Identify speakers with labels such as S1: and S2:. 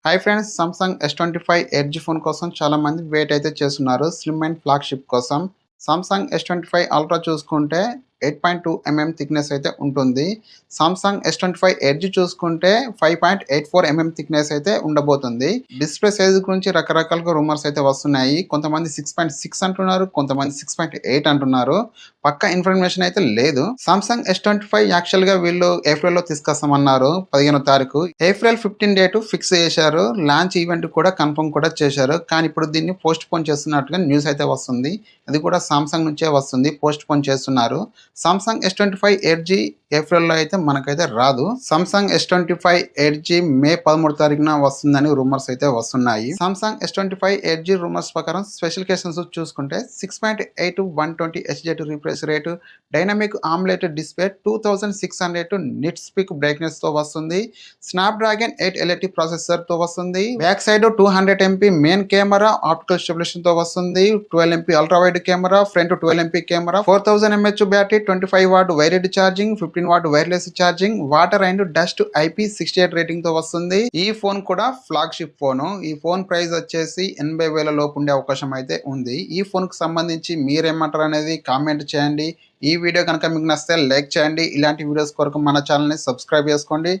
S1: Hi friends, Samsung S25 edge phone కోసం చాలామంది wait అయితే చేస్తున్నారు. స్లిమ్ అండ్ ఫ్లాగ్‌షిప్ కోసం. సామ్సంగ్ S25 అల్ట్రా చూసుకుంటే 8.2 థిక్‌నెస్ అయితే ఉంటుంది. సామ్సంగ్ S25 ఎడ్జ్ చూసుకుంటే 5.84 థిక్‌నెస్ అయితే ఉండబోతుంది. డిస్‌ప్లే సైజ్ గురించి రకరకాలుగా రూమర్స్ అయితే వస్తున్నాయి. కొంతమంది 6.6 అంటున్నారు. కొంతమంది 6.8 అంటున్నారు. పక్కా ఇన్ఫర్మేషన్ అయితే లేదు. సామ్సంగ్ S25 యాక్చువల్‌గా వీళ్ళు ఏప్రిల్‌లో తీసుకొస్తామన్నారు 15వ తారీఖు. ఏప్రిల్ 15 డేట్ ఫిక్స్ చేశారు. లాంచ్ ఈవెంట్ కూడా కన్ఫర్మ్ కూడా చేశారు. కానీ ఇప్పుడు దీన్ని పోస్ట్‌పోన్ చేస్తున్నట్టుగా న్యూస్ అయితే వస్తుంది. అది కూడా సామ్సంగ్ నుంచే వస్తుంది. పోస్ట్‌పోన్ చేస్తున్నారు. సామ్సంగ్ S25 ఎడ్జ్ ఏప్రిల్‌లో అయితే మనకైతే రాదు. సామ్సంగ్ S25 ఎడ్జ్ మే 13 తారీఖున వస్తుందని రూమర్స్ అయితే వస్తున్నాయి. సామ్సంగ్ S25 ఎడ్జ్ రూమర్స్ ప్రకారం స్పెసిఫికేషన్స్ చూసుకుంటే 6.8 120 HD refresh rate, dynamic AMOLED display, 2600 nits peak brightness తో వస్తుంది. స్నాప్‌డ్రాగన్ 8 ఎల్ఈడి ప్రాసెసర్ తో వస్తుంది. Back side 200 MP main camera, optical stabilisation తో వస్తుంది. 12 MP ultra wide camera, front 12 MP camera, 4000 mAh battery, 25 watt wired charging, 15 watt wireless charging, water and dust IP68 rating తో వస్తుంది. ఈ phone కూడా flagship phone. ఈ phone price వచ్చేసి 80,000 లోపు ఉండే అవకాశం అయితే ఉంది. ఈ ఫోన్ కు సంబంధించి మీరేమంటారు అనేది కామెంట్ చేయండి. ఈ వీడియో కనుక మీకు నచ్చితే లైక్ చేయండి. ఇలాంటి వీడియోస్ కొరకు మన ఛానల్ ని సబ్స్క్రైబ్ చేసుకోండి.